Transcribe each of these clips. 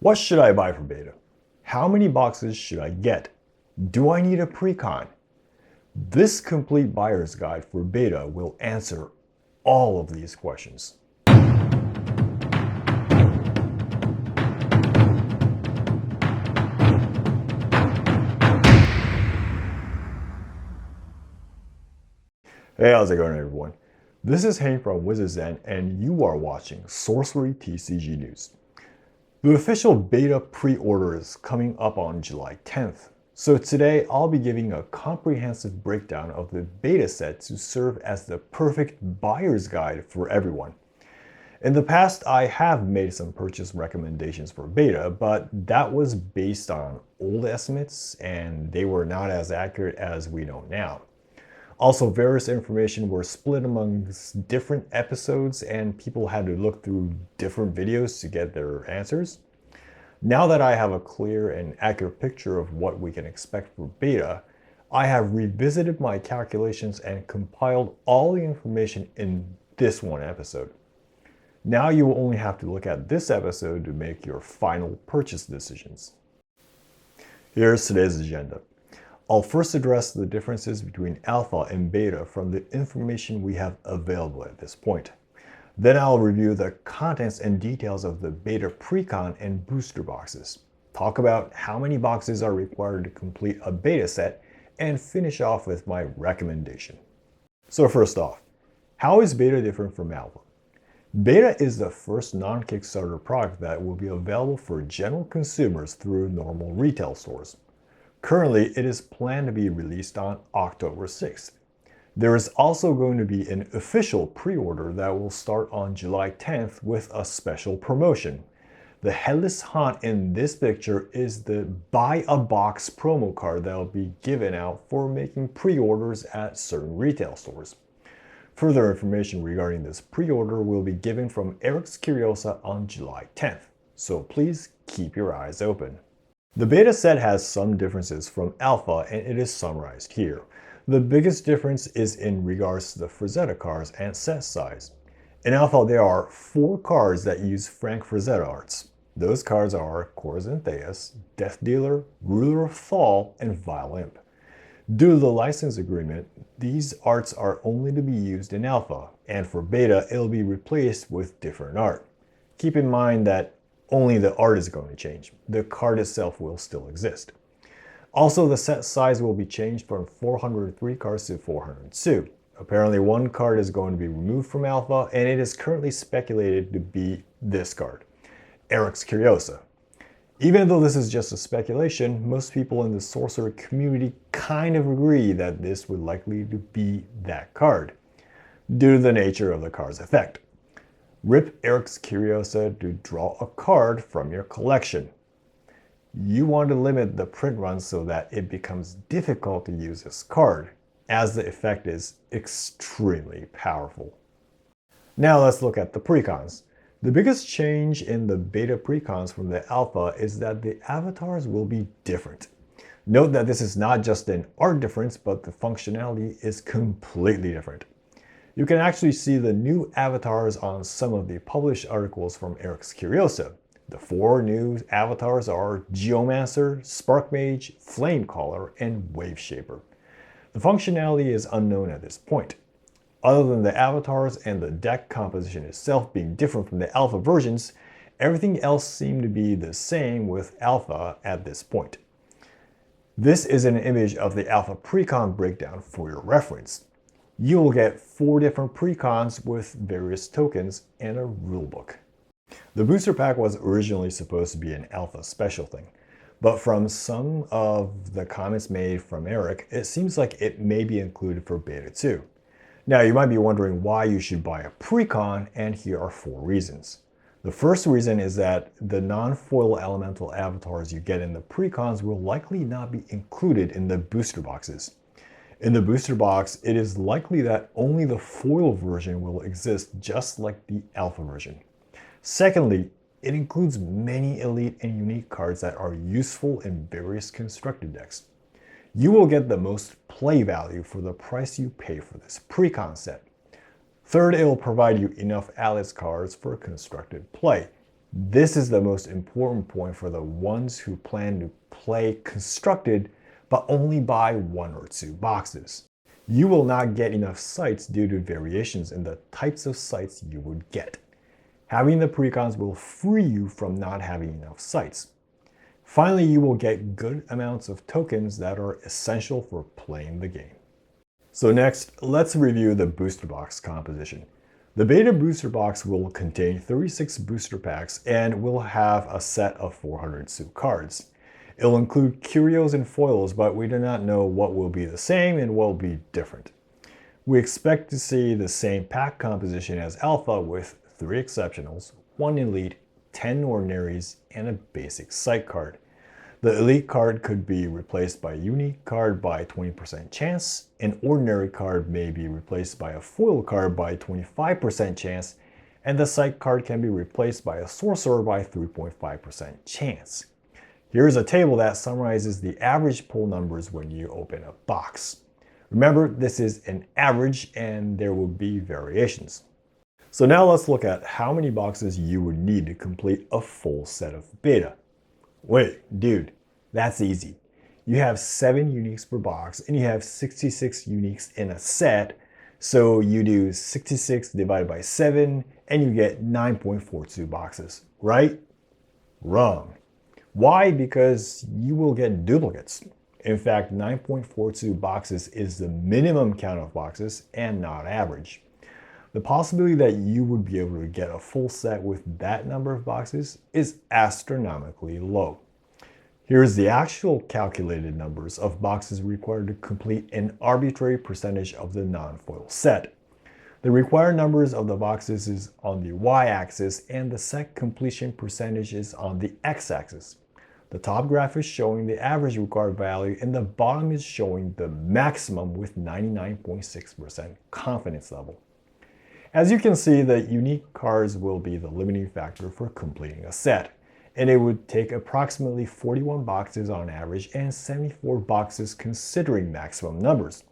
What should I buy for beta? How many boxes should I get? Do I need a precon? This complete buyer's guide for beta will answer all of these questions. Hey, how's it going everyone? This is Hank from Wizards End, and you are watching Sorcery TCG News. The official beta pre-order is coming up on July 10th. So today I'll be giving a comprehensive breakdown of the beta set to serve as the perfect buyer's guide for everyone. In the past, I have made some purchase recommendations for beta, but that was based on old estimates and they were not as accurate as we know now. Also, various information were split among different episodes and people had to look through different videos to get their answers. Now that I have a clear and accurate picture of what we can expect for beta, I have revisited my calculations and compiled all the information in this one episode. Now you will only have to look at this episode to make your final purchase decisions. Here's today's agenda. I'll first address the differences between alpha and beta from the information we have available at this point. Then I'll review the contents and details of the beta precon and booster boxes, talk about how many boxes are required to complete a beta set, and finish off with my recommendation. So first off, how is beta different from alpha? Beta is the first non-Kickstarter product that will be available for general consumers through normal retail stores. Currently, it is planned to be released on October 6th. There is also going to be an official pre-order that will start on July 10th with a special promotion. The headless haunt in this picture is the buy a box promo card that will be given out for making pre-orders at certain retail stores. Further information regarding this pre-order will be given from Eric's Curiosa on July 10th, so please keep your eyes open. The beta set has some differences from alpha and it is summarized here. The biggest difference is in regards to the Frazetta cards and set size. In alpha there are 4 cards that use Frank Frazetta arts. Those cards are Corzin Theus, Death Dealer, Ruler of Fall, and Vile Imp. Due to the license agreement, these arts are only to be used in alpha, and for beta it'll be replaced with different art. Keep in mind that only the art is going to change. The card itself will still exist. Also, the set size will be changed from 403 cards to 402. Apparently, one card is going to be removed from alpha, and it is currently speculated to be this card, Eric's Curiosa. Even though this is just a speculation, most people in the Sorcerer community kind of agree that this would likely to be that card, due to the nature of the card's effect. Rip Eric's Curiosa to draw a card from your collection. You want to limit the print run so that it becomes difficult to use this card, as the effect is extremely powerful. Now let's look at the precons. The biggest change in the beta precons from the alpha is that the avatars will be different. Note that this is not just an art difference, but the functionality is completely different. You can actually see the new avatars on some of the published articles from Eric's Curiosa. The 4 new avatars are Geomancer, Sparkmage, Flamecaller, and Waveshaper. The functionality is unknown at this point. Other than the avatars and the deck composition itself being different from the alpha versions, everything else seemed to be the same with alpha at this point. This is an image of the alpha precon breakdown for your reference. You will get 4 different precons with various tokens and a rulebook. The booster pack was originally supposed to be an alpha special thing, but from some of the comments made from Eric, it seems like it may be included for beta too. Now you might be wondering why you should buy a precon, and here are 4 reasons. The first reason is that the non-foil elemental avatars you get in the precons will likely not be included in the booster boxes. In the booster box, it is likely that only the foil version will exist just like the alpha version. Secondly, it includes many elite and unique cards that are useful in various constructed decks. You will get the most play value for the price you pay for this precon set. Third, it will provide you enough Alice cards for constructed play. This is the most important point for the ones who plan to play constructed but only buy 1 or 2 boxes. You will not get enough sites due to variations in the types of sites you would get. Having the precons will free you from not having enough sites. Finally, you will get good amounts of tokens that are essential for playing the game. So next, let's review the booster box composition. The beta booster box will contain 36 booster packs and will have a set of 402 cards. It'll include curios and foils, but we do not know what will be the same and what will be different. We expect to see the same pack composition as Alpha with 3 exceptionals, 1 elite, 10 ordinaries, and a basic site card. The elite card could be replaced by a unique card by 20% chance, an ordinary card may be replaced by a foil card by 25% chance, and the site card can be replaced by a sorcerer by 3.5% chance. Here's a table that summarizes the average pull numbers when you open a box. Remember, this is an average and there will be variations. So now let's look at how many boxes you would need to complete a full set of beta. Wait, dude, that's easy. You have 7 uniques per box and you have 66 uniques in a set. So you do 66 divided by 7 and you get 9.42 boxes, right? Wrong. Why? Because you will get duplicates. In fact, 9.42 boxes is the minimum count of boxes and not average. The possibility that you would be able to get a full set with that number of boxes is astronomically low. Here's the actual calculated numbers of boxes required to complete an arbitrary percentage of the non-foil set. The required numbers of the boxes is on the y-axis and the set completion percentage is on the x-axis. The top graph is showing the average required value and the bottom is showing the maximum with 99.6% confidence level. As you can see, the unique cards will be the limiting factor for completing a set, and it would take approximately 41 boxes on average and 74 boxes considering maximum numbers.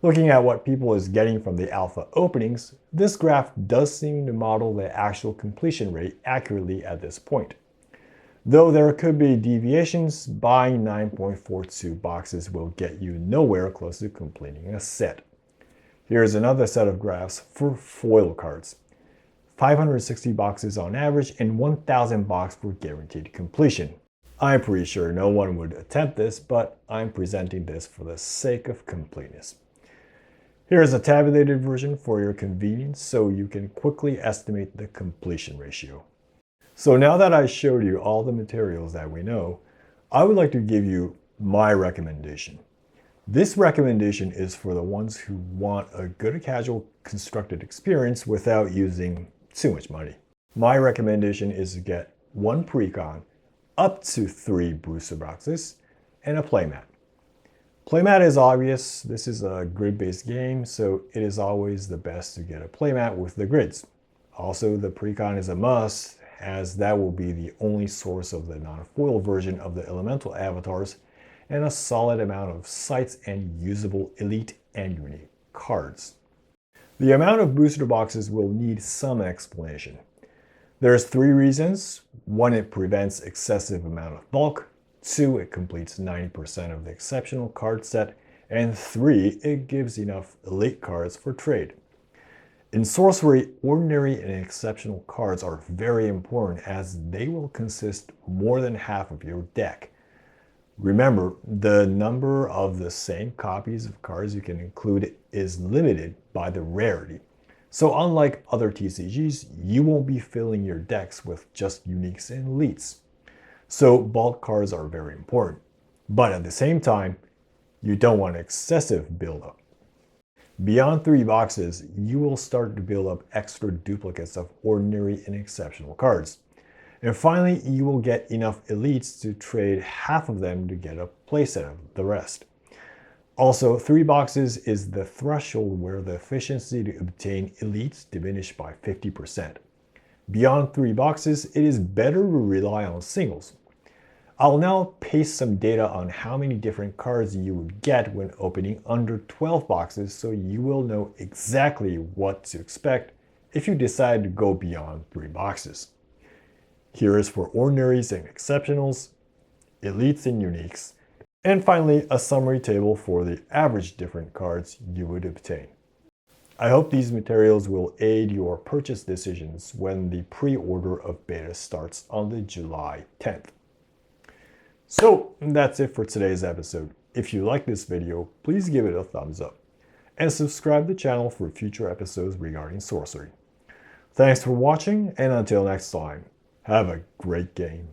Looking at what people is getting from the alpha openings, this graph does seem to model the actual completion rate accurately at this point. Though there could be deviations, buying 9.42 boxes will get you nowhere close to completing a set. Here's another set of graphs for foil cards. 560 boxes on average and 1,000 boxes for guaranteed completion. I'm pretty sure no one would attempt this, but I'm presenting this for the sake of completeness. Here's a tabulated version for your convenience so you can quickly estimate the completion ratio. So now that I showed you all the materials that we know, I would like to give you my recommendation. This recommendation is for the ones who want a good casual constructed experience without using too much money. My recommendation is to get 1 precon, up to 3 booster boxes, and a playmat. Playmat is obvious. This is a grid-based game, so it is always the best to get a playmat with the grids. Also, the precon is a must, as that will be the only source of the non-foil version of the elemental avatars and a solid amount of sites and usable elite and unique cards. The amount of booster boxes will need some explanation. There's 3 reasons. 1, it prevents excessive amount of bulk. 2, it completes 90% of the exceptional card set. And 3, it gives enough elite cards for trade. In Sorcery, ordinary and exceptional cards are very important as they will consist more than half of your deck. Remember, the number of the same copies of cards you can include is limited by the rarity. So unlike other TCGs, you won't be filling your decks with just uniques and elites. So bulk cards are very important. But at the same time, you don't want excessive buildup. Beyond 3 boxes, you will start to build up extra duplicates of ordinary and exceptional cards. And finally, you will get enough elites to trade half of them to get a playset of the rest. Also, 3 boxes is the threshold where the efficiency to obtain elites diminished by 50%. Beyond 3 boxes, it is better to rely on singles. I'll now paste some data on how many different cards you would get when opening under 12 boxes so you will know exactly what to expect if you decide to go beyond 3 boxes. Here is for ordinaries and exceptionals, elites and uniques, and finally a summary table for the average different cards you would obtain. I hope these materials will aid your purchase decisions when the pre-order of beta starts on the July 10th. So that's it for today's episode. If you like this video, please give it a thumbs up and subscribe to the channel for future episodes regarding sorcery. Thanks for watching, and until next time, have a great game.